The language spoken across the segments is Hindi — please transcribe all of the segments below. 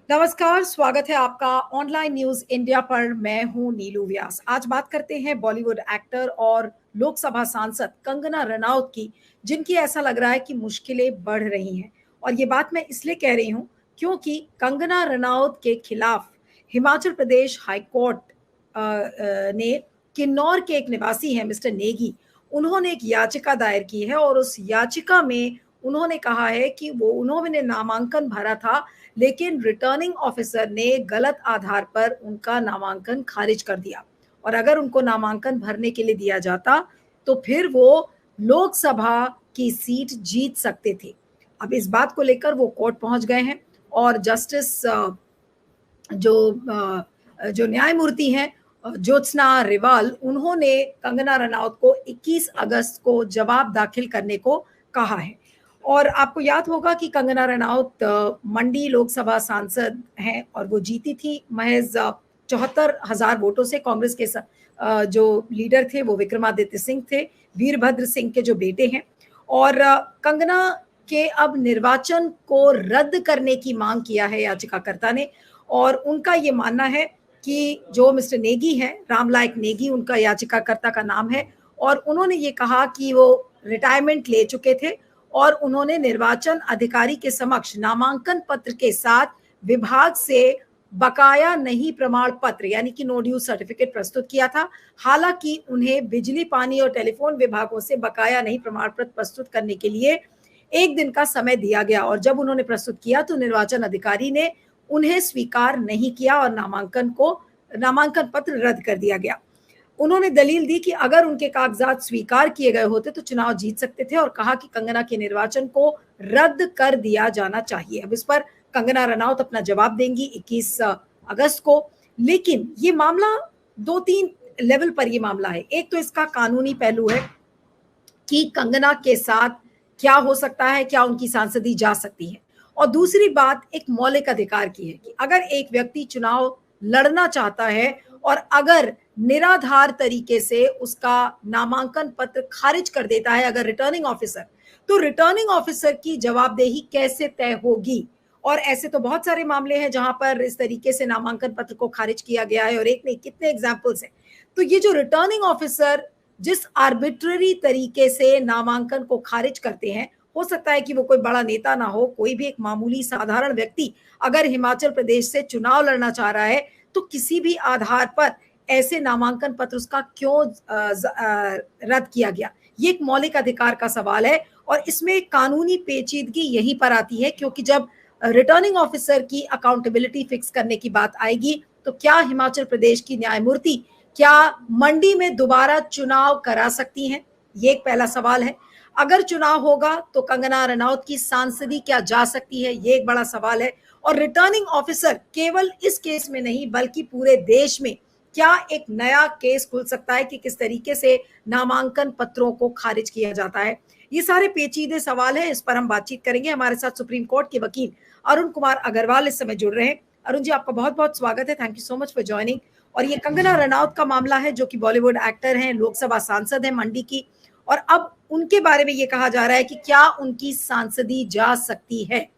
नमस्कार, स्वागत है आपका ऑनलाइन न्यूज इंडिया पर। मैं हूं नीलू व्यास। आज बात करते हैं बॉलीवुड एक्टर और लोकसभा सांसद कंगना रनौत की, जिनकी ऐसा लग रहा है कि मुश्किलें बढ़ रही हैं। और ये बात मैं इसलिए कह रही हूं क्योंकि कंगना रनौत के खिलाफ हिमाचल प्रदेश हाई कोर्ट ने किन्नौर के एक निवासी हैं मिस्टर नेगी, उन्होंने एक याचिका दायर की है और उस याचिका में उन्होंने कहा है कि वो उन्होंने नामांकन भरा था, लेकिन रिटर्निंग ऑफिसर ने गलत आधार पर उनका नामांकन खारिज कर दिया। और अगर उनको नामांकन भरने के लिए दिया जाता तो फिर वो लोकसभा की सीट जीत सकते थे। अब इस बात को लेकर वो कोर्ट पहुंच गए हैं और जस्टिस जो न्यायमूर्ति हैं ज्योत्सना रिवाल, उन्होंने कंगना रनौत को 21 अगस्त को जवाब दाखिल करने को कहा है। और आपको याद होगा कि कंगना रनौत मंडी लोकसभा सांसद हैं और वो जीती थी महज 74,000 वोटों से। कांग्रेस के जो लीडर थे वो विक्रमादित्य सिंह थे, वीरभद्र सिंह के जो बेटे हैं। और कंगना के अब निर्वाचन को रद्द करने की मांग किया है याचिकाकर्ता ने। और उनका ये मानना है कि जो मिस्टर नेगी हैं, रामलायक नेगी उनका याचिकाकर्ता का नाम है, और उन्होंने ये कहा कि वो रिटायरमेंट ले चुके थे और उन्होंने निर्वाचन अधिकारी के समक्ष नामांकन पत्र के साथ विभाग से बकाया नहीं प्रमाण पत्र यानी कि नो ड्यू सर्टिफिकेट प्रस्तुत किया था। हालांकि उन्हें बिजली, पानी और टेलीफोन विभागों से बकाया नहीं प्रमाण पत्र प्रस्तुत करने के लिए 1 दिन का समय दिया गया, और जब उन्होंने प्रस्तुत किया तो निर्वाचन अधिकारी ने उन्हें स्वीकार नहीं किया और नामांकन पत्र रद्द कर दिया गया। उन्होंने दलील दी कि अगर उनके कागजात स्वीकार किए गए होते तो चुनाव जीत सकते थे, और कहा कि कंगना के निर्वाचन को रद्द कर दिया जाना चाहिए। अब इस पर कंगना रनौत अपना जवाब देंगी 21 अगस्त को। लेकिन ये मामला 2-3 लेवल पर ये मामला है। एक तो इसका कानूनी पहलू है कि कंगना के साथ क्या हो सकता है, क्या उनकी सांसदी जा सकती है। और दूसरी बात एक मौलिक अधिकार की है कि अगर एक व्यक्ति चुनाव लड़ना चाहता है और अगर निराधार तरीके से उसका नामांकन पत्र खारिज कर देता है अगर रिटर्निंग ऑफिसर, तो रिटर्निंग ऑफिसर की जवाबदेही कैसे तय होगी। और ऐसे तो बहुत सारे मामले हैं जहां पर इस तरीके से नामांकन पत्र को खारिज किया गया है, और एक नहीं कितने एग्जाम्पल्स हैं। तो ये जो रिटर्निंग ऑफिसर जिस आर्बिट्ररी तरीके से नामांकन को खारिज करते हैं, हो सकता है कि वो कोई बड़ा नेता ना हो, कोई भी एक मामूली साधारण व्यक्ति अगर हिमाचल प्रदेश से चुनाव लड़ना चाह रहा है तो किसी भी आधार पर ऐसे नामांकन पत्र उसका क्यों रद्द किया गया, ये एक मौलिक अधिकार का सवाल है। और इसमें कानूनी पेचीदगी यहीं पर आती है, क्योंकि जब रिटर्निंग ऑफिसर की अकाउंटेबिलिटी फिक्स करने की बात आएगी तो क्या हिमाचल प्रदेश की न्यायमूर्ति क्या मंडी में दोबारा चुनाव करा सकती हैं, ये एक पहला सवाल है। अगर चुनाव होगा तो कंगना रनौत की सांसदी क्या जा सकती है, ये एक बड़ा सवाल है। और रिटर्निंग ऑफिसर केवल इस केस में नहीं बल्कि पूरे देश में क्या एक नया केस खुल सकता है कि किस तरीके से नामांकन पत्रों को खारिज किया जाता है। ये सारे पेचीदे सवाल हैं, इस पर हम बातचीत करेंगे। हमारे साथ सुप्रीम कोर्ट के वकील अरुण कुमार अग्रवाल इस समय जुड़ रहे हैं। अरुण जी, आपका बहुत बहुत स्वागत है, thank you so much for joining. और ये कंगना रनौत का मामला है, जो कि बॉलीवुड एक्टर हैं, लोकसभा सांसद है मंडी की, और अब उनके बारे में ये कहा जा रहा है कि क्या उनकी सांसदी जा सकती है।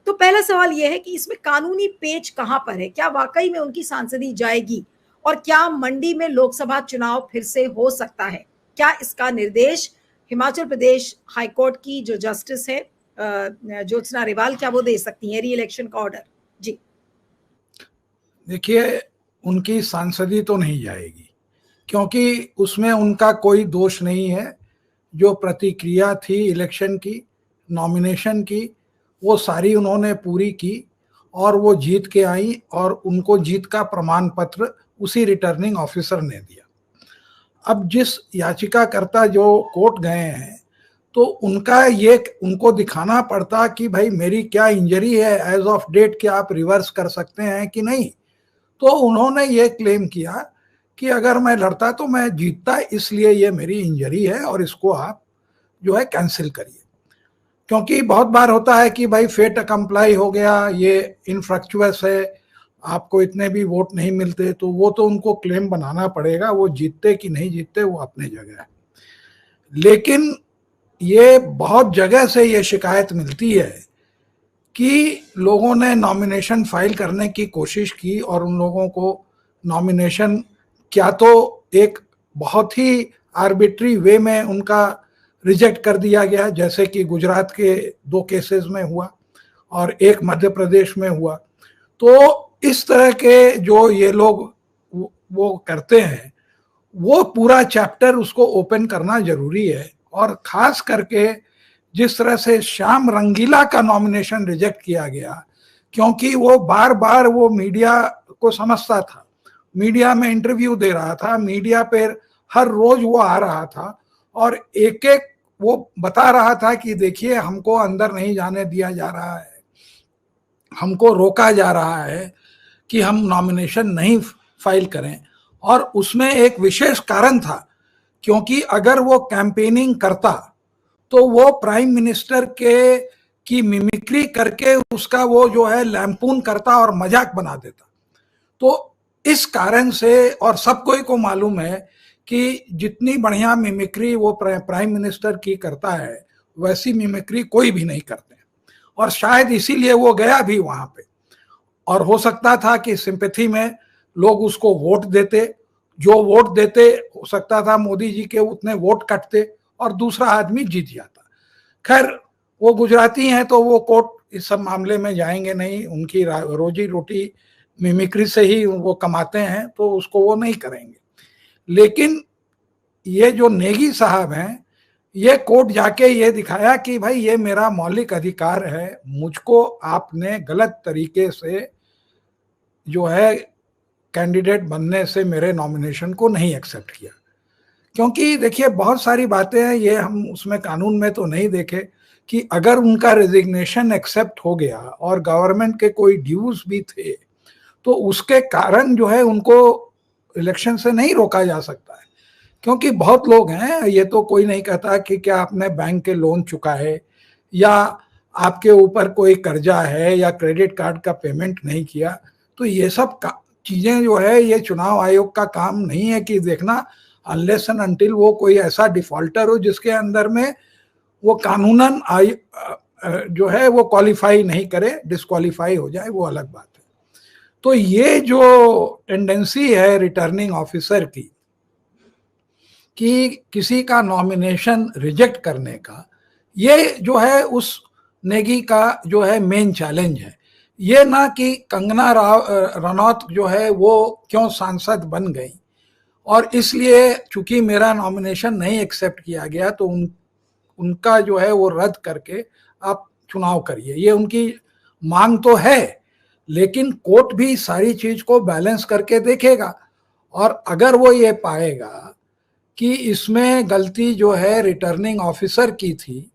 तो पहला सवाल यह है कि इसमें कानूनी पेच कहां पर है, क्या वाकई में उनकी सांसदी जाएगी, और क्या मंडी में लोकसभा चुनाव फिर से हो सकता है। क्या इसका निर्देश हिमाचल प्रदेश हाईकोर्ट की जो जस्टिस है ज्योत्सना रिवाल, क्या वो दे सकती है री इलेक्शन का ऑर्डर। जी देखिए, उनकी सांसदी तो नहीं जाएगी क्योंकि उसमें उनका कोई दोष नहीं है। जो प्रतिक्रिया थी इलेक्शन की, नॉमिनेशन की, वो सारी उन्होंने पूरी की और वो जीत के आई, और उनको जीत का प्रमाण पत्र उसी रिटर्निंग ऑफिसर ने दिया। अब जिस याचिकाकर्ता जो कोर्ट गए हैं तो उनको दिखाना पड़ता कि भाई मेरी क्या इंजरी है, एज ऑफ डेट क्या आप रिवर्स कर सकते हैं कि नहीं। तो उन्होंने ये क्लेम किया कि अगर मैं लड़ता तो मैं जीतता, इसलिए ये मेरी इंजरी है और इसको आप जो है कैंसिल करिए। क्योंकि बहुत बार होता है कि भाई फेट अकम्प्लाई हो गया, ये इनफ्रक्चुअस है, आपको इतने भी वोट नहीं मिलते, तो वो तो उनको क्लेम बनाना पड़ेगा, वो जीतते कि नहीं जीतते वो अपने जगह है। लेकिन ये बहुत जगह से ये शिकायत मिलती है कि लोगों ने नॉमिनेशन फाइल करने की कोशिश की और उन लोगों को नॉमिनेशन क्या तो एक बहुत ही आर्बिट्री वे में उनका रिजेक्ट कर दिया गया, जैसे कि गुजरात के 2 केसेस में हुआ और एक मध्य प्रदेश में हुआ। तो इस तरह के जो ये लोग वो करते हैं, वो पूरा चैप्टर उसको ओपन करना जरूरी है। और खास करके जिस तरह से श्याम रंगीला का नॉमिनेशन रिजेक्ट किया गया, क्योंकि वो बार बार वो मीडिया को समझता था, मीडिया में इंटरव्यू दे रहा था, मीडिया पे हर रोज वो आ रहा था और एक एक वो बता रहा था कि देखिए हमको अंदर नहीं जाने दिया जा रहा है, हमको रोका जा रहा है कि हम नॉमिनेशन नहीं फाइल करें। और उसमें एक विशेष कारण था, क्योंकि अगर वो कैंपेनिंग करता तो वो प्राइम मिनिस्टर के की मिमिक्री करके उसका वो जो है लैंपून करता और मजाक बना देता। तो इस कारण से, और सबको ही को मालूम है कि जितनी बढ़िया मिमिक्री वो प्राइम मिनिस्टर की करता है, वैसी मिमिक्री कोई भी नहीं करते, और शायद इसीलिए वो गया भी वहां पे। और हो सकता था कि सिंपैथी में लोग उसको वोट देते, जो वोट देते हो सकता था मोदी जी के उतने वोट कटते और दूसरा आदमी जीत जाता। खैर वो गुजराती हैं तो वो कोर्ट इस सब मामले में जाएंगे नहीं, उनकी रोजी रोटी मिमिक्री से ही वो कमाते हैं, तो उसको वो नहीं करेंगे। लेकिन ये जो नेगी साहब हैं, ये कोर्ट जाके ये दिखाया कि भाई ये मेरा मौलिक अधिकार है, मुझको आपने गलत तरीके से जो है कैंडिडेट बनने से मेरे नॉमिनेशन को नहीं एक्सेप्ट किया। क्योंकि देखिए बहुत सारी बातें हैं, ये हम उसमें कानून में तो नहीं देखे कि अगर उनका रेजिग्नेशन एक्सेप्ट हो गया और गवर्नमेंट के कोई ड्यूज भी थे, तो उसके कारण जो है उनको इलेक्शन से नहीं रोका जा सकता है। क्योंकि बहुत लोग हैं, ये तो कोई नहीं कहता कि क्या आपने बैंक के लोन चुकाए या आपके ऊपर कोई कर्जा है या क्रेडिट कार्ड का पेमेंट नहीं किया, तो ये सब चीजें जो है ये चुनाव आयोग का काम नहीं है कि देखना, अनलेस एंड अनटिल वो कोई ऐसा डिफॉल्टर हो जिसके अंदर में वो कानूनन जो है वो क्वालिफाई नहीं करे, डिस्क्वालीफाई हो जाए, वो अलग बात है। तो ये जो टेंडेंसी है रिटर्निंग ऑफिसर की कि किसी का नॉमिनेशन रिजेक्ट करने का, ये जो है उस नेगी का जो है मेन चैलेंज है। ये ना कि कंगना रनौत जो है वो क्यों सांसद बन गई और इसलिए चूंकि मेरा नॉमिनेशन नहीं एक्सेप्ट किया गया तो उनका जो है वो रद्द करके आप चुनाव करिए, ये उनकी मांग तो है। लेकिन कोर्ट भी सारी चीज को बैलेंस करके देखेगा, और अगर वो ये पाएगा कि इसमें गलती जो है रिटर्निंग ऑफिसर की थी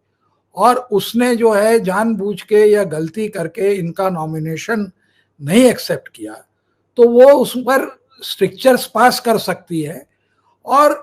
और उसने जो है जानबूझ के या गलती करके इनका नॉमिनेशन नहीं एक्सेप्ट किया, तो वो उस पर स्ट्रिक्चर्स पास कर सकती है। और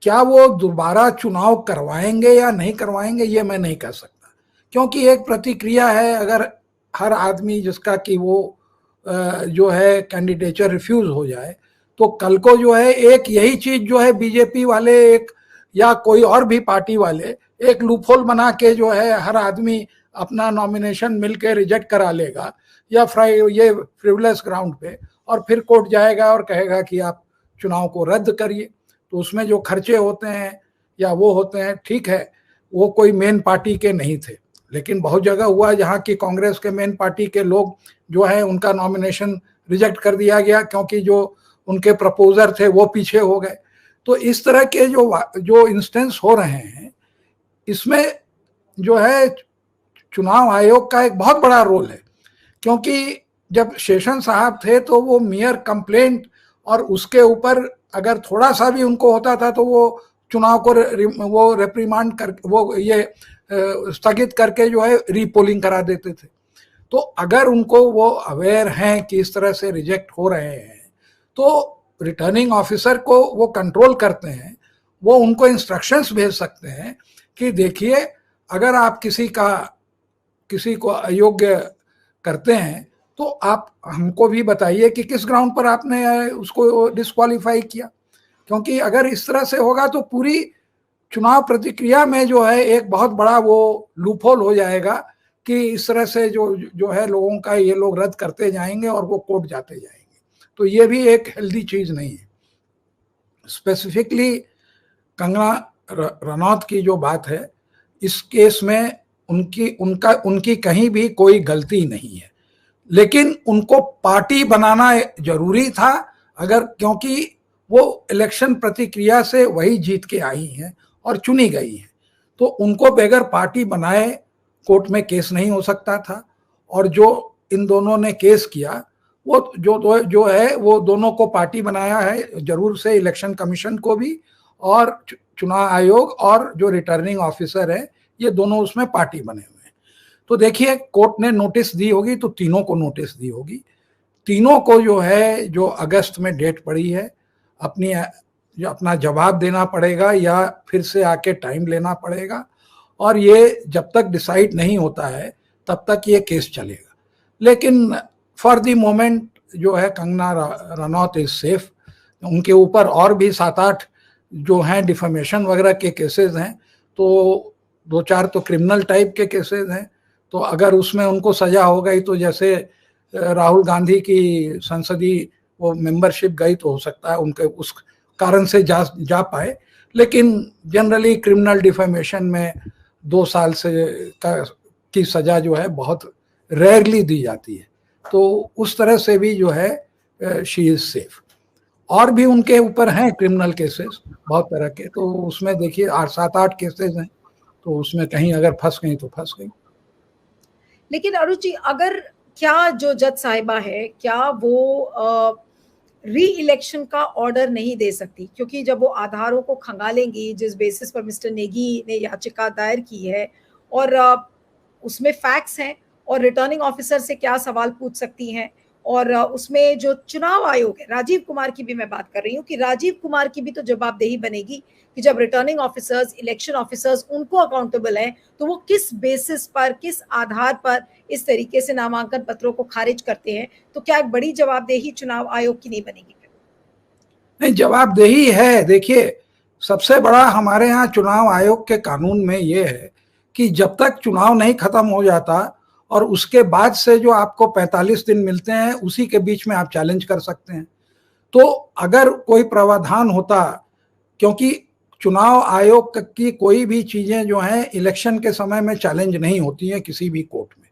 क्या वो दोबारा चुनाव करवाएंगे या नहीं करवाएंगे ये मैं नहीं कह सकता, क्योंकि एक प्रतिक्रिया है, अगर हर आदमी जिसका कि वो जो है कैंडिडेचर रिफ्यूज हो जाए, तो कल को जो है एक यही चीज जो है बीजेपी वाले एक या कोई और भी पार्टी वाले एक लूपहोल बना के जो है हर आदमी अपना नॉमिनेशन मिलके रिजेक्ट करा लेगा या ये फ्रिवलेस ग्राउंड पे, और फिर कोर्ट जाएगा और कहेगा कि आप चुनाव को रद्द करिए। तो उसमें जो खर्चे होते हैं या वो होते हैं, ठीक है वो कोई मेन पार्टी के नहीं थे, लेकिन बहुत जगह हुआ जहाँ की कांग्रेस के मेन पार्टी के लोग जो है उनका नॉमिनेशन रिजेक्ट कर दिया गया क्योंकि जो उनके प्रपोजर थे वो पीछे हो गए। तो इस तरह के जो इंस्टेंस हो रहे हैं, इसमें जो है चुनाव आयोग का एक बहुत बड़ा रोल है। क्योंकि जब शेषन साहब थे तो वो मेयर कंप्लेंट और उसके ऊपर अगर थोड़ा सा भी उनको होता था तो वो चुनाव को वो रेप्रीमांड कर वो ये स्थगित करके जो है रीपोलिंग करा देते थे। तो अगर उनको वो अवेयर हैं कि इस तरह से रिजेक्ट हो रहे हैं, तो रिटर्निंग ऑफिसर को वो कंट्रोल करते हैं, वो उनको इंस्ट्रक्शंस भेज सकते हैं कि देखिए अगर आप किसी को अयोग्य करते हैं तो आप हमको भी बताइए कि किस ग्राउंड पर आपने उसको डिस्क्वालीफाई किया। क्योंकि अगर इस तरह से होगा तो पूरी चुनाव प्रतिक्रिया में जो है एक बहुत बड़ा वो लूपहोल हो जाएगा कि इस तरह से जो है लोगों का ये लोग रद्द करते जाएंगे और वो कोर्ट जाते जाएंगे, तो ये भी एक हेल्दी चीज नहीं है। स्पेसिफिकली कंगना रनौत की जो बात है, इस केस में उनकी कहीं भी कोई गलती नहीं है, लेकिन उनको पार्टी बनाना जरूरी था, अगर क्योंकि वो इलेक्शन प्रतिक्रिया से वही जीत के आई हैं और चुनी गई हैं, तो उनको बगैर पार्टी बनाए कोर्ट में केस नहीं हो सकता था। और जो इन दोनों ने केस किया वो जो है वो दोनों को पार्टी बनाया है जरूर से, इलेक्शन कमीशन को भी और चुनाव आयोग और जो रिटर्निंग ऑफिसर है, ये दोनों उसमें पार्टी बने हुए हैं। तो देखिए कोर्ट ने नोटिस दी होगी तो तीनों को नोटिस दी होगी, तीनों को जो है जो अगस्त में डेट पड़ी है अपना जवाब देना पड़ेगा या फिर से आके टाइम लेना पड़ेगा, और ये जब तक डिसाइड नहीं होता है तब तक ये केस चलेगा। लेकिन फॉर द मोमेंट जो है कंगना रनौत इज सेफ। उनके ऊपर और भी 7-8 जो हैं डिफेमेशन वगैरह के केसेस हैं, तो 2-4 तो क्रिमिनल टाइप के केसेस हैं, तो अगर उसमें उनको सजा हो गई तो जैसे राहुल गांधी की संसदीय वो मेंबरशिप गई तो हो सकता है उनके उस कारण से जा पाए, लेकिन जनरली क्रिमिनल डिफेमेशन में 2 साल से की सजा जो है बहुत रेयरली दी जाती है, तो उस तरह से भी जो है शी इज सेफ। और भी उनके ऊपर हैं क्रिमिनल केसेस बहुत तरह के, तो उसमें देखिए 7-8 केसेस हैं, तो उसमें कहीं अगर फंस गई तो फंस गई। लेकिन अरुण जी, अगर क्या जो जज साहिबा है क्या वो री इलेक्शन का ऑर्डर नहीं दे सकती, क्योंकि जब वो आधारों को खंगालेंगी जिस बेसिस पर मिस्टर नेगी ने याचिका दायर की है और उसमें फैक्ट्स हैं और रिटर्निंग ऑफिसर से क्या सवाल पूछ सकती हैं, और उसमें जो चुनाव आयोग है, राजीव कुमार की भी मैं बात कर रही हूँ कि राजीव कुमार की भी तो जवाबदेही बनेगी कि जब रिटर्निंग ऑफिसर्स, इलेक्शन ऑफिसर्स उनको अकाउंटेबल है तो वो किस बेसिस पर, किस आधार पर इस तरीके से नामांकन पत्रों को खारिज करते हैं, तो क्या एक बड़ी जवाबदेही चुनाव आयोग की नहीं बनेगी? नहीं, जवाबदेही है। देखिए सबसे बड़ा हमारे यहाँ चुनाव आयोग के कानून में ये है कि जब तक चुनाव नहीं खत्म हो जाता और उसके बाद से जो आपको 45 दिन मिलते हैं उसी के बीच में आप चैलेंज कर सकते हैं। तो अगर कोई प्रावधान होता, क्योंकि चुनाव आयोग की कोई भी चीजें जो हैं इलेक्शन के समय में चैलेंज नहीं होती हैं किसी भी कोर्ट में,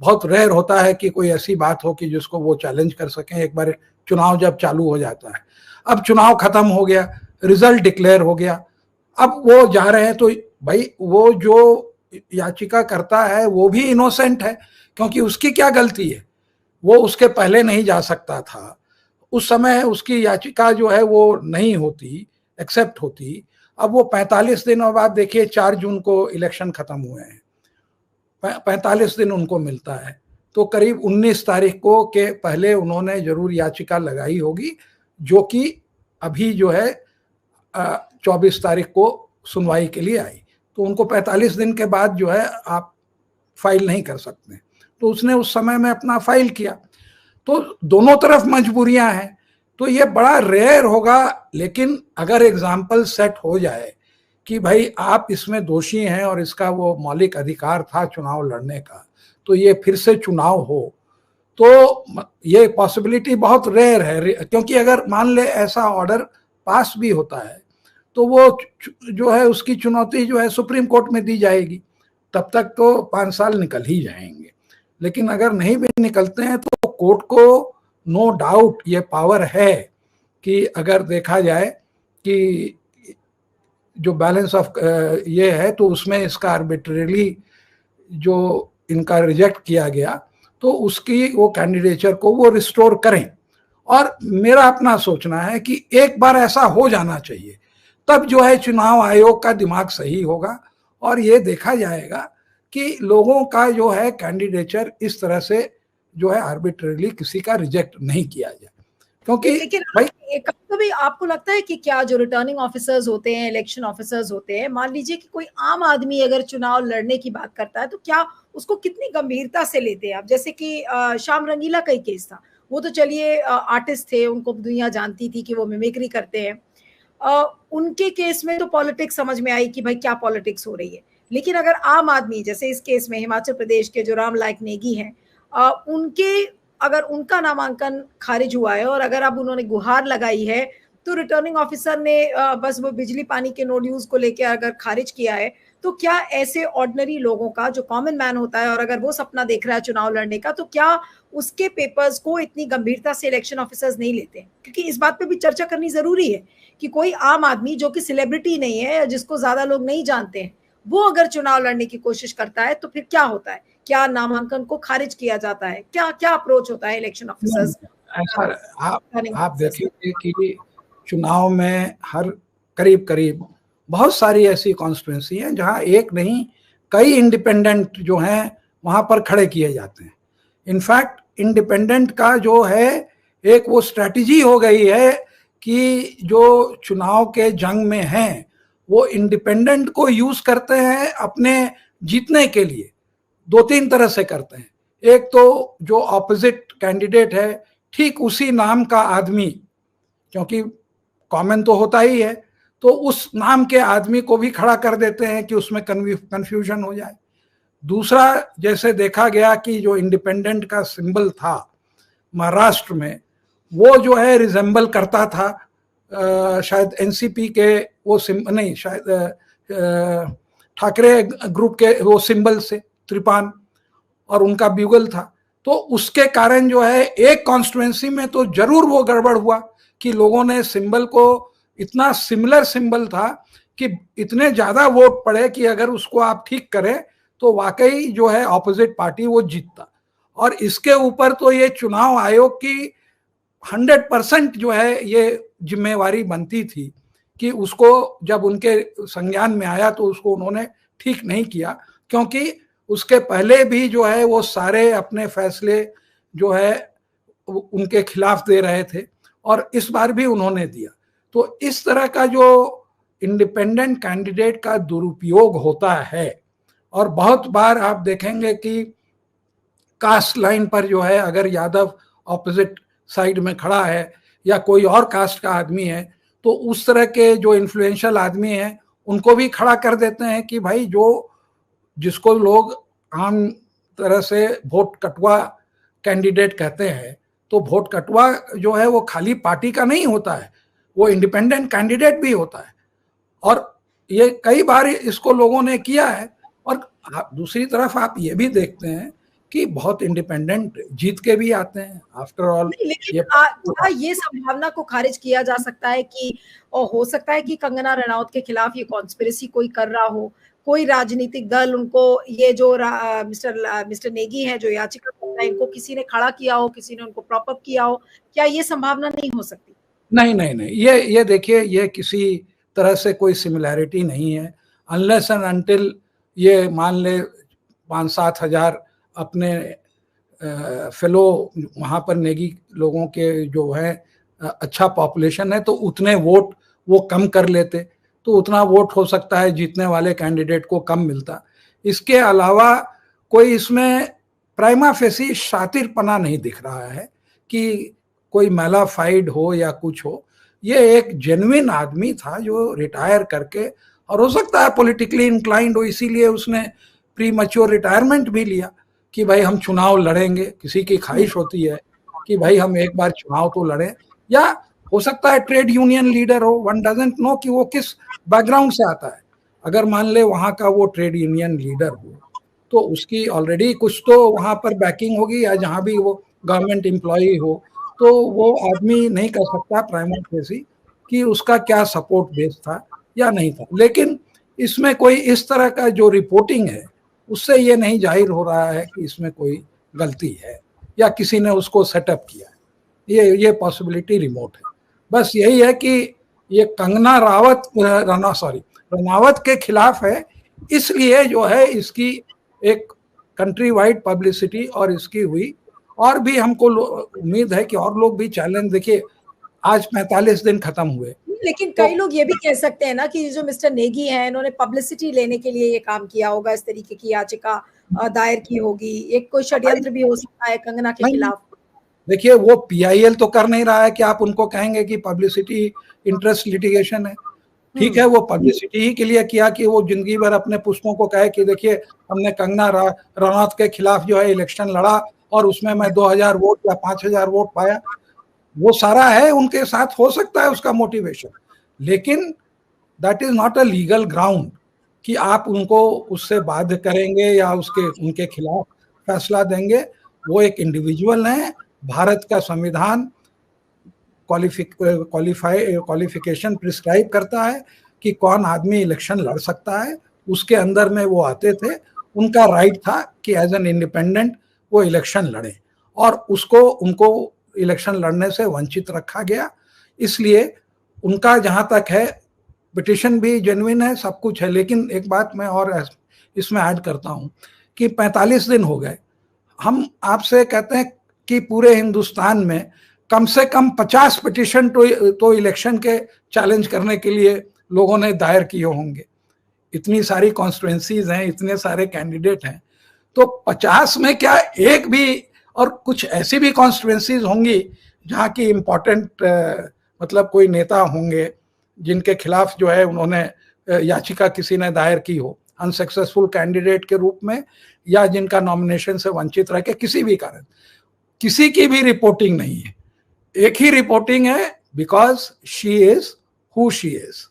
बहुत रेयर होता है कि कोई ऐसी बात हो कि जिसको वो चैलेंज कर सकें एक बार चुनाव जब चालू हो जाता है। अब चुनाव खत्म हो गया, रिजल्ट डिक्लेयर हो गया, अब वो जा रहे हैं, तो भाई वो जो याचिका करता है वो भी इनोसेंट है, क्योंकि उसकी क्या गलती है, वो उसके पहले नहीं जा सकता था, उस समय उसकी याचिका जो है वो नहीं होती, एक्सेप्ट होती। अब वो 45 दिन बाद देखिए 4 जून को इलेक्शन खत्म हुए हैं, 45 दिन उनको मिलता है, तो करीब 19 तारीख को के पहले उन्होंने जरूर याचिका लगाई होगी, जो कि अभी जो है 24 तारीख को सुनवाई के लिए आई, तो उनको 45 दिन के बाद जो है आप फाइल नहीं कर सकते, तो उसने उस समय में अपना फाइल किया। तो दोनों तरफ मजबूरियां हैं, तो ये बड़ा रेयर होगा, लेकिन अगर एग्जाम्पल सेट हो जाए कि भाई आप इसमें दोषी हैं और इसका वो मौलिक अधिकार था चुनाव लड़ने का, तो ये फिर से चुनाव हो, तो ये पॉसिबिलिटी बहुत रेयर है। क्योंकि अगर मान ले ऐसा ऑर्डर पास भी होता है तो वो जो है उसकी चुनौती जो है सुप्रीम कोर्ट में दी जाएगी, तब तक तो 5 साल निकल ही जाएंगे। लेकिन अगर नहीं भी निकलते हैं तो कोर्ट को नो डाउट ये पावर है कि अगर देखा जाए कि जो बैलेंस ऑफ ये है तो उसमें इसका आर्बिट्रेरली जो इनका रिजेक्ट किया गया तो उसकी वो कैंडिडेचर को वो रिस्टोर करें। और मेरा अपना सोचना है कि एक बार ऐसा हो जाना चाहिए, तब जो है चुनाव आयोग का दिमाग सही होगा और ये देखा जाएगा कि लोगों का जो है कैंडिडेचर इस तरह से जो है आर्बिट्रेरली किसी का रिजेक्ट नहीं किया जाए। क्योंकि लेकिन कभी आपको लगता है कि क्या जो रिटर्निंग ऑफिसर्स होते हैं, इलेक्शन ऑफिसर्स होते हैं, मान लीजिए कि कोई आम आदमी अगर चुनाव लड़ने की बात करता है तो क्या उसको कितनी गंभीरता से लेते हैं आप? जैसे कि श्याम रंगीला का ही केस था, वो तो चलिए आर्टिस्ट थे, उनको दुनिया जानती थी कि वो मिमिक्री करते हैं, उनके केस में तो पॉलिटिक्स समझ में आई कि भाई क्या पॉलिटिक्स हो रही है। लेकिन अगर आम आदमी, जैसे इस केस में हिमाचल प्रदेश के जो राम लायक नेगी हैं, उनके अगर उनका नामांकन खारिज हुआ है और अगर अब उन्होंने गुहार लगाई है, तो रिटर्निंग ऑफिसर ने बस वो बिजली पानी के नो ड्यूज को लेकर अगर खारिज किया है, तो क्या ऐसे ऑर्डिनरी लोगों का, जो कॉमन मैन होता है, और अगर वो सपना देख रहा है चुनाव लड़ने का, तो क्या उसके पेपर्स को इतनी गंभीरता से इलेक्शन ऑफिसर्स नहीं लेते? क्योंकि इस बात पे भी चर्चा करनी जरूरी है कि कोई आम आदमी जो कि सेलिब्रिटी नहीं है, जिसको ज्यादा लोग नहीं जानते हैं, वो अगर चुनाव लड़ने की कोशिश करता है तो फिर क्या होता है? क्या नामांकन को खारिज किया जाता है? क्या क्या अप्रोच होता है इलेक्शन ऑफिसर्स? ऐसा आप देखेंगे कि चुनाव में हर करीब करीब बहुत सारी ऐसी कॉन्स्टिट्यूंसी हैं जहां एक नहीं कई इंडिपेंडेंट जो हैं वहां पर खड़े किए जाते हैं। इनफैक्ट इंडिपेंडेंट का जो है एक वो स्ट्रेटजी हो गई है कि जो चुनाव के जंग में हैं वो इंडिपेंडेंट को यूज करते हैं अपने जीतने के लिए। दो तीन तरह से करते हैं। एक तो जो ऑपोजिट कैंडिडेट है ठीक उसी नाम का आदमी, क्योंकि कॉमन तो होता ही है, तो उस नाम के आदमी को भी खड़ा कर देते हैं कि उसमें कंफ्यूजन हो जाए। दूसरा, जैसे देखा गया कि जो इंडिपेंडेंट का सिंबल था महाराष्ट्र में, वो जो है रिजेंबल करता था शायद एनसीपी के वो नहीं, शायद ठाकरे ग्रुप के वो सिंबल से, त्रिपान, और उनका ब्यूगल था। तो उसके कारण जो है एक कॉन्स्टिट्यूएंसी में तो जरूर वो गड़बड़ हुआ कि लोगों ने सिंबल को, इतना सिमिलर सिंबल था कि इतने ज्यादा वोट पड़े कि अगर उसको आप ठीक करें तो वाकई जो है ऑपोजिट पार्टी वो जीतता। और इसके ऊपर तो ये चुनाव आयोग की 100% जो है ये जिम्मेवारी बनती थी कि उसको जब उनके संज्ञान में आया तो उसको उन्होंने ठीक नहीं किया, क्योंकि उसके पहले भी जो है वो सारे अपने फैसले जो है उनके खिलाफ दे रहे थे और इस बार भी उन्होंने दिया। तो इस तरह का जो इंडिपेंडेंट कैंडिडेट का दुरुपयोग होता है, और बहुत बार आप देखेंगे कि कास्ट लाइन पर जो है अगर यादव ऑपोजिट साइड में खड़ा है या कोई और कास्ट का आदमी है, तो उस तरह के जो इन्फ्लुएंशियल आदमी हैं उनको भी खड़ा कर देते हैं कि भाई जो जिसको लोग आम तरह से वोट कटवा कैंडिडेट कहते हैं, तो वोट कटवा जो है वो खाली पार्टी का नहीं होता है, वो इंडिपेंडेंट कैंडिडेट भी होता है। और ये कई बार इसको लोगों ने किया है। और दूसरी तरफ आप ये भी देखते हैं कि बहुत इंडिपेंडेंट जीत के भी आते हैं आफ्टर ऑल। लेकिन क्या ये संभावना को खारिज किया जा सकता है कि, और हो सकता है कि कंगना रनौत के खिलाफ ये कॉन्स्पिरेसी कोई कर रहा हो, कोई राजनीतिक दल उनको, ये जो मिस्टर नेगी है जो याचिका करता है, इनको किसी ने खड़ा किया हो, किसी ने उनको प्रॉप अप किया हो? क्या ये संभावना नहीं हो सकती? नहीं नहीं नहीं, ये देखिए, ये किसी तरह से कोई सिमिलैरिटी नहीं है। अनलेस एंड अनटिल ये मान ले 5-7 हजार अपने फेलो वहाँ पर नेगी लोगों के जो है अच्छा पॉपुलेशन है, तो उतने वोट वो कम कर लेते, तो उतना वोट हो सकता है जीतने वाले कैंडिडेट को कम मिलता। इसके अलावा कोई इसमें प्राइमा फेसी शातिरपना नहीं दिख रहा है कि कोई मैलाफाइड हो या कुछ हो। ये एक जेन्युइन आदमी था जो रिटायर करके, और हो सकता है पॉलिटिकली इंक्लाइंड हो, इसीलिए उसने प्री मैच्योर रिटायरमेंट भी लिया कि भाई हम चुनाव लड़ेंगे। किसी की ख्वाहिश होती है कि भाई हम एक बार चुनाव तो लड़ें, या हो सकता है ट्रेड यूनियन लीडर हो, वन डजंट नो कि वो किस बैकग्राउंड से आता है। अगर मान ले वहाँ का वो ट्रेड यूनियन लीडर हो तो उसकी ऑलरेडी कुछ तो वहाँ पर बैकिंग होगी, या जहाँ भी वो गवर्नमेंट एम्प्लॉई हो, तो वो आदमी नहीं कर सकता प्राइमा फेसी कि उसका क्या सपोर्ट बेस था या नहीं था। लेकिन इसमें कोई इस तरह का जो रिपोर्टिंग है उससे ये नहीं जाहिर हो रहा है कि इसमें कोई गलती है या किसी ने उसको सेटअप किया है। ये पॉसिबिलिटी रिमोट है। बस यही है कि ये कंगना रनावत के खिलाफ है, इसलिए जो है इसकी एक कंट्री वाइड पब्लिसिटी और इसकी हुई। और भी हमको उम्मीद है कि और लोग भी चैलेंज, देखिए आज 45 दिन खत्म हुए, लेकिन कई लोग ये भी कह सकते हैं ना कि जो मिस्टर नेगी हैं, इन्होंने पब्लिसिटी लेने के लिए ये काम किया होगा, इस तरीके की याचिका दायर की होगी, एक कोई षड्यंत्र भी हो सकता है कंगना के खिलाफ। देखिए वो PIL तो कर नहीं रहा है कि आप उनको कहेंगे कि पब्लिसिटी इंटरेस्ट लिटिगेशन है। ठीक है, वो पब्लिसिटी ही के लिए किया कि वो जिंदगी भर अपने पुस्तकों को कहे कि देखिए हमने कंगना रनौत के खिलाफ जो है इलेक्शन लड़ा और उसमें मैं 2000 वोट या 5000 वोट पाया, वो सारा है उनके साथ, हो सकता है उसका मोटिवेशन, लेकिन that is not a legal ground कि आप उनको उससे बाध्य करेंगे या उनके खिलाफ फैसला देंगे। वो एक इंडिविजुअल है, भारत का संविधान क्वालिफिकेशन प्रिस्क्राइब करता है कि कौन आदमी इलेक्शन लड़ सकता है, उसके अंदर में वो आते थे, उनका राइट था कि एज एन इंडिपेंडेंट वो इलेक्शन लड़े और उनको इलेक्शन लड़ने से वंचित रखा गया। इसलिए उनका जहां तक है पिटिशन भी जेन्युइन है, सब कुछ है, लेकिन एक बात मैं और इसमें ऐड करता हूं कि 45 दिन हो गए, हम आपसे कहते हैं कि पूरे हिंदुस्तान में कम से कम 50 पिटिशन तो इलेक्शन के चैलेंज करने के लिए लोगों ने दायर किए होंगे। इतनी सारी कॉन्स्टिट्यूएंसीज हैं, इतने सारे कैंडिडेट हैं, तो 50 में क्या एक भी, और कुछ ऐसी भी कॉन्स्टिट्यूएंसीज होंगी जहाँ की इम्पोर्टेंट मतलब कोई नेता होंगे जिनके खिलाफ जो है उन्होंने याचिका किसी ने दायर की हो अनसक्सेसफुल कैंडिडेट के रूप में, या जिनका नॉमिनेशन से वंचित रह के किसी भी कारण, किसी की भी रिपोर्टिंग नहीं है। एक ही रिपोर्टिंग है, because she is who she is,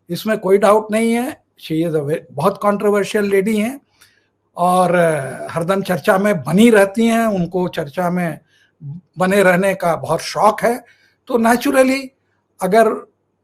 इसमें कोई डाउट नहीं है। शी इज बहुत कॉन्ट्रोवर्शियल लेडी हैं और हरदम चर्चा में बनी रहती हैं, उनको चर्चा में बने रहने का बहुत शौक है, तो नेचुरली अगर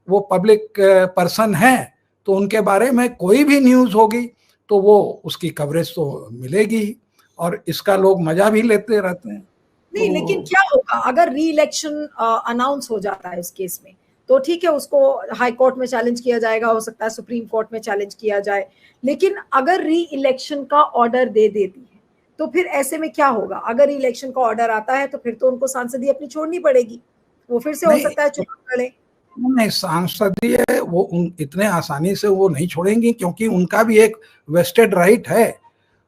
वो पब्लिक पर्सन है तो उनके बारे में कोई भी न्यूज़ होगी तो वो उसकी कवरेज तो मिलेगी और इसका लोग मजा भी लेते रहते हैं। नहीं, लेकिन क्या होगा अगर री इलेक्शन अनाउंस हो जाता है इस केस में, तो ठीक है, उसको हाई कोर्ट में चैलेंज किया जाएगा, हो सकता है सुप्रीम कोर्ट में चैलेंज किया जाए, लेकिन अगर री इलेक्शन का ऑर्डर दे देती है तो फिर ऐसे में क्या होगा? अगर री इलेक्शन का ऑर्डर आता है तो फिर तो उनको सांसदी अपनी छोड़नी पड़ेगी, वो फिर से हो सकता है चुनाव लड़े। नहीं, सांसदीय वो इतने आसानी से वो नहीं छोड़ेंगी, क्योंकि उनका भी एक वेस्टेड राइट है।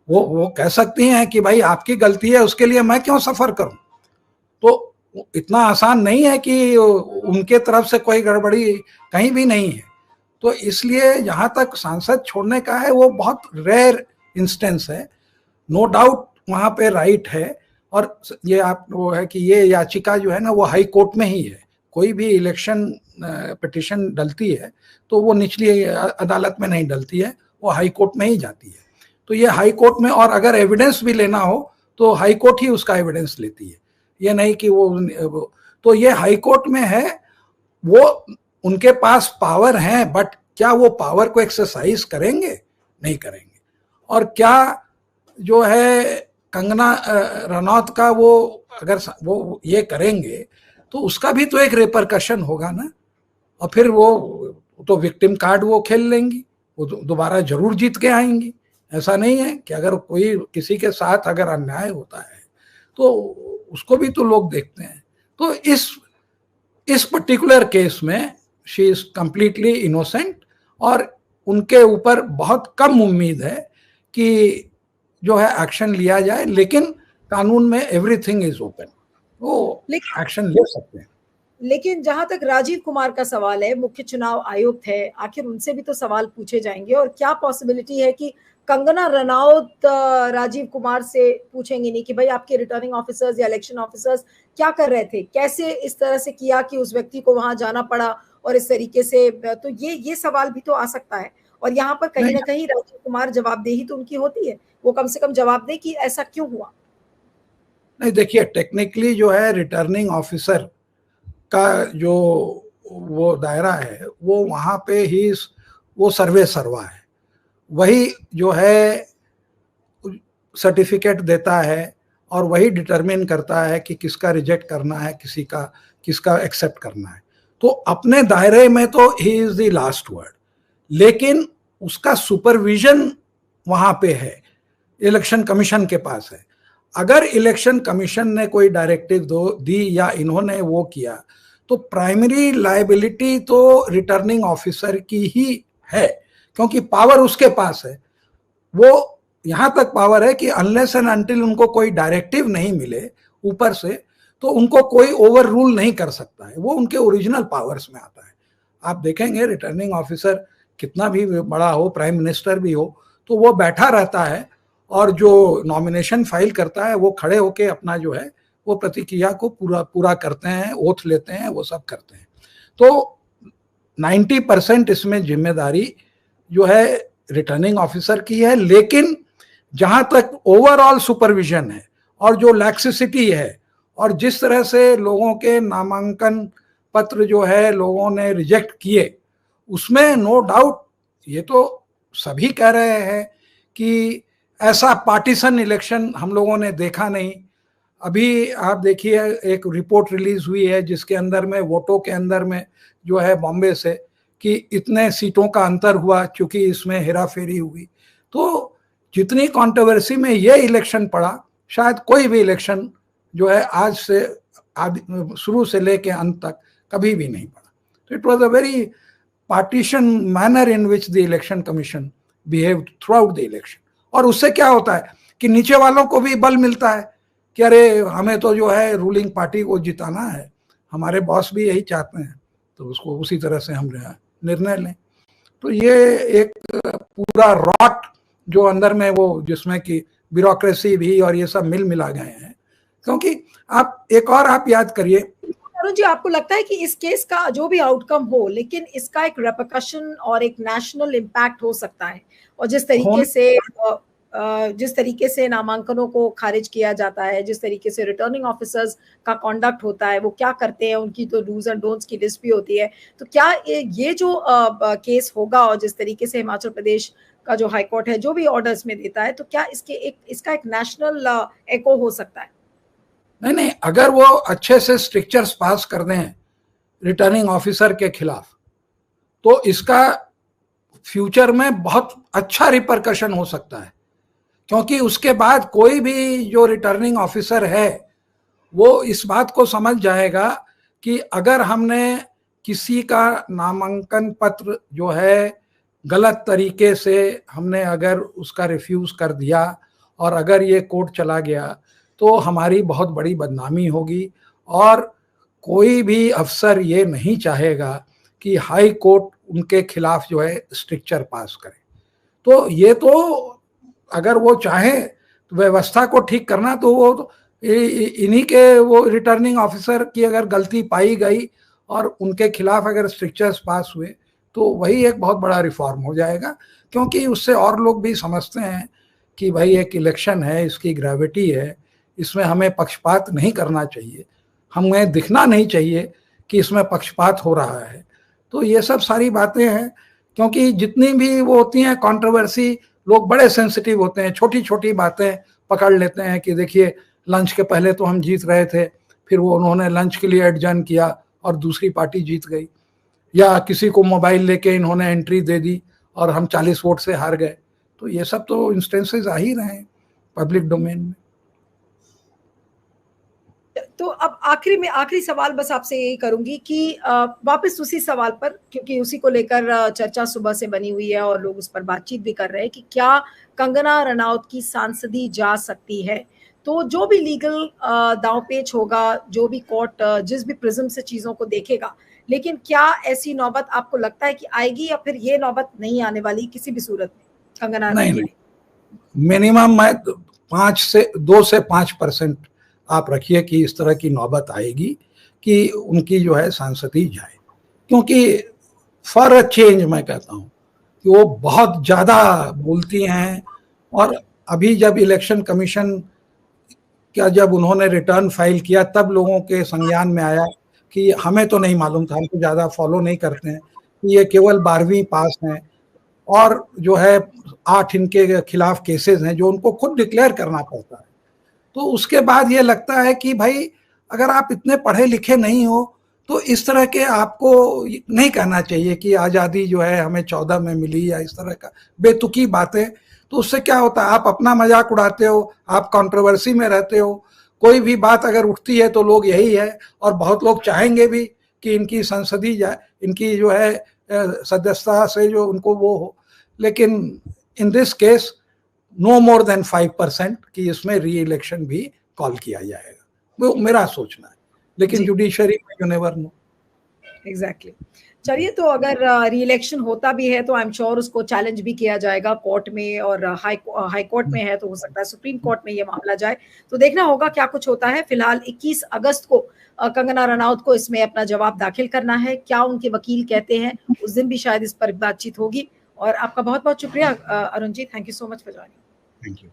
वो कह सकती हैं कि भाई आपकी गलती है, उसके लिए मैं क्यों सफर करूं। तो इतना आसान नहीं है कि उनके तरफ से कोई गड़बड़ी कहीं भी नहीं है। तो इसलिए जहां तक सांसद छोड़ने का है वो बहुत रेयर इंस्टेंस है, नो डाउट वहां पे राइट है। और ये आप वो है कि ये याचिका जो है ना वो हाई कोर्ट में ही है, कोई भी इलेक्शन पिटिशन डलती है तो वो निचली अदालत में नहीं डलती है, वो हाई कोर्ट में ही जाती है। तो ये हाई कोर्ट में, और अगर एविडेंस भी लेना हो तो हाई कोर्ट ही उसका एविडेंस लेती है, ये नहीं कि वो तो ये हाई कोर्ट में है, वो उनके पास पावर है, बट क्या वो पावर को एक्सरसाइज करेंगे? नहीं करेंगे। और क्या जो है कंगना रनौत का वो अगर वो ये करेंगे तो उसका भी तो एक रेपरकशन होगा ना, और फिर वो तो विक्टिम कार्ड वो खेल लेंगी, वो दोबारा जरूर जीत के आएंगी। ऐसा नहीं है कि अगर कोई किसी के साथ अगर अन्याय होता है तो उसको भी तो लोग देखते हैं। तो इस पर्टिकुलर केस में शी इज कंप्लीटली इनोसेंट और उनके ऊपर बहुत कम उम्मीद है कि जो है एक्शन लिया जाए, लेकिन कानून में एवरीथिंग इज ओपन, वो एक्शन ले सकते हैं। लेकिन जहां तक राजीव कुमार का सवाल है, मुख्य चुनाव आयुक्त है, आखिर उनसे भी तो सवाल पूछे जाएंगे, और क्या पॉसिबिलिटी है कि कंगना रनौत राजीव कुमार से पूछेंगे नहीं कि भाई आपके रिटर्निंग ऑफिसर्स या इलेक्शन ऑफिसर्स क्या कर रहे थे, कैसे इस तरह से किया कि उस व्यक्ति को वहां जाना पड़ा और इस तरीके से, तो ये सवाल भी तो आ सकता है। और यहाँ पर कहीं ना कहीं राजीव कुमार जवाबदेही तो उनकी होती है, वो कम से कम जवाब दे कि ऐसा क्यों हुआ। नहीं, देखिए टेक्निकली जो है रिटर्निंग ऑफिसर का जो वो दायरा है वो वहाँ पे ही वो सर्वे सर्वा है, वही जो है सर्टिफिकेट देता है और वही डिटरमिन करता है कि किसका रिजेक्ट करना है, किसका एक्सेप्ट करना है। तो अपने दायरे में तो he is the last word, लेकिन उसका सुपरविजन वहाँ पे है, इलेक्शन कमीशन के पास है। अगर इलेक्शन कमीशन ने कोई डायरेक्टिव दी या इन्होंने वो किया तो प्राइमरी लायबिलिटी तो रिटर्निंग ऑफिसर की ही है, क्योंकि पावर उसके पास है। वो यहां तक पावर है कि अनलेस एंड अनटिल उनको कोई डायरेक्टिव नहीं मिले ऊपर से तो उनको कोई ओवर रूल नहीं कर सकता है, वो उनके ओरिजिनल पावर्स में आता है। आप देखेंगे रिटर्निंग ऑफिसर कितना भी बड़ा हो, प्राइम मिनिस्टर भी हो, तो वो बैठा रहता है और जो नॉमिनेशन फाइल करता है वो खड़े होके अपना जो है वो प्रतिक्रिया को पूरा करते हैं, ओथ लेते हैं, वो सब करते हैं। तो 90% इसमें जिम्मेदारी जो है रिटर्निंग ऑफिसर की है। लेकिन जहां तक ओवरऑल सुपरविजन है और जो लैक्सिसिटी है और जिस तरह से लोगों के नामांकन पत्र जो है लोगों ने रिजेक्ट किए, उसमें नो डाउट ये तो सभी कह रहे हैं कि ऐसा पार्टीशन इलेक्शन हम लोगों ने देखा नहीं। अभी आप देखिए एक रिपोर्ट रिलीज हुई है जिसके अंदर में वोटों के अंदर में जो है बॉम्बे से कि इतने सीटों का अंतर हुआ क्योंकि इसमें हेरा फेरी हुई। तो जितनी कंट्रोवर्सी में ये इलेक्शन पड़ा, शायद कोई भी इलेक्शन जो है आज से शुरू से लेके अंत तक कभी भी नहीं पड़ा। तो it was a very partition manner in which the election commission behaved through out the election. और उससे क्या होता है कि नीचे वालों को भी बल मिलता है कि अरे हमें तो जो है रूलिंग पार्टी को जिताना है, हमारे बॉस भी यही चाहते हैं, तो उसको उसी तरह से हम निर्णय लें। तो ये एक पूरा रॉट जो अंदर में वो जिसमें कि ब्यूरोक्रेसी भी और ये सब मिला गए हैं। क्योंकि आप एक और आप याद करिए अरुण जी, आपको लगता है कि इस केस का जो भी आउटकम हो, लेकिन इसका एक रेपरकशन और एक नेशनल इम्पैक्ट हो सकता है, और जिस तरीके से नामांकनों को खारिज किया जाता है, जिस तरीके से रिटर्निंग ऑफिसर्स का कॉन्डक्ट होता है, वो क्या करते हैं, उनकी तो डूज एंड डोंट्स की लिस्ट भी होती है, तो क्या ये जो केस होगा और जिस तरीके से हिमाचल प्रदेश का जो हाईकोर्ट है जो भी ऑर्डर्स में देता है, तो क्या इसका एक नेशनल एको हो सकता है? नहीं, अगर वो अच्छे से स्ट्रिक्चर्स पास कर दें रिटर्निंग ऑफिसर के खिलाफ, तो इसका फ्यूचर में बहुत अच्छा रिपरकशन हो सकता है। क्योंकि उसके बाद कोई भी जो रिटर्निंग ऑफिसर है वो इस बात को समझ जाएगा कि अगर हमने किसी का नामांकन पत्र जो है गलत तरीके से हमने अगर उसका रिफ्यूज कर दिया और अगर ये कोर्ट चला गया तो हमारी बहुत बड़ी बदनामी होगी। और कोई भी अफसर ये नहीं चाहेगा कि हाई कोर्ट उनके खिलाफ जो है स्ट्रिक्चर पास करे। तो ये तो अगर वो चाहे तो व्यवस्था को ठीक करना, तो वो तो इन्हीं के वो रिटर्निंग ऑफिसर की अगर गलती पाई गई और उनके खिलाफ अगर स्ट्रिक्चर्स पास हुए तो वही एक बहुत बड़ा रिफॉर्म हो जाएगा। क्योंकि उससे और लोग भी समझते हैं कि भाई एक इलेक्शन है, इसकी ग्रेविटी है, इसमें हमें पक्षपात नहीं करना चाहिए, हमें दिखना नहीं चाहिए कि इसमें पक्षपात हो रहा है। तो ये सब सारी बातें हैं। क्योंकि जितनी भी वो होती हैं कंट्रोवर्सी, लोग बड़े सेंसिटिव होते हैं, छोटी छोटी बातें पकड़ लेते हैं कि देखिए लंच के पहले तो हम जीत रहे थे, फिर वो उन्होंने लंच के लिए एडजर्न किया और दूसरी पार्टी जीत गई, या किसी को मोबाइल लेके इन्होंने एंट्री दे दी और हम 40 वोट से हार गए। तो ये सब तो इंस्टेंसेस आ ही रहे हैं पब्लिक डोमेन में। तो अब आखिरी सवाल बस आपसे यही करूंगी कि वापस उसी सवाल पर, क्योंकि उसी को लेकर चर्चा सुबह से बनी हुई है और लोग उस पर बातचीत भी कर रहे हैं कि क्या कंगना रनौत की सांसदी जा सकती है। तो जो भी लीगल दांवपेच होगा, जो भी कोर्ट जिस भी प्रिज्म से चीजों को देखेगा, लेकिन क्या ऐसी नौबत आपको लगता है कि आएगी, या फिर ये नौबत नहीं आने वाली किसी भी सूरत में कंगना रनौत? नहीं, मिनिमम मैं 2 से 5% आप रखिए कि इस तरह की नौबत आएगी कि उनकी जो है सांसदी जाए। क्योंकि फॉर अ चेंज मैं कहता हूँ कि वो बहुत ज़्यादा बोलती हैं। और अभी जब इलेक्शन कमीशन क्या जब उन्होंने रिटर्न फाइल किया तब लोगों के संज्ञान में आया कि हमें तो नहीं मालूम था, हम तो ज़्यादा फॉलो नहीं करते हैं, ये केवल 12वीं पास हैं और जो है 8 इनके खिलाफ केसेस हैं जो उनको खुद डिक्लेयर करना पड़ता है। तो उसके बाद ये लगता है कि भाई अगर आप इतने पढ़े लिखे नहीं हो तो इस तरह के आपको नहीं कहना चाहिए कि आज़ादी जो है हमें 14 में मिली या इस तरह का बेतुकी बातें। तो उससे क्या होता है, आप अपना मजाक उड़ाते हो, आप कंट्रोवर्सी में रहते हो, कोई भी बात अगर उठती है तो लोग यही है। और बहुत लोग चाहेंगे भी कि इनकी संसदी जाए, इनकी जो है सदस्यता से जो उनको वो हो। लेकिन in this case no more than 5% कि इसमें री इलेक्शन भी कॉल किया जाएगा, वो मेरा सोचना है। लेकिन जुडिशरी में यू नेवर नो। एग्जैक्टली। चलिए, तो अगर री इलेक्शन होता भी है तो आई एम श्योर उसको चैलेंज भी किया जाएगा कोर्ट में, और हाई कोर्ट में है तो हो सकता है सुप्रीम कोर्ट में ये मामला जाए। तो देखना होगा क्या कुछ होता है। फिलहाल 21 अगस्त को कंगना रनौत को इसमें अपना जवाब दाखिल करना है। क्या उनके वकील कहते हैं, उस दिन भी शायद इस पर बातचीत होगी। और आपका बहुत बहुत शुक्रिया Arun ji, thank you so much for joining. Thank you.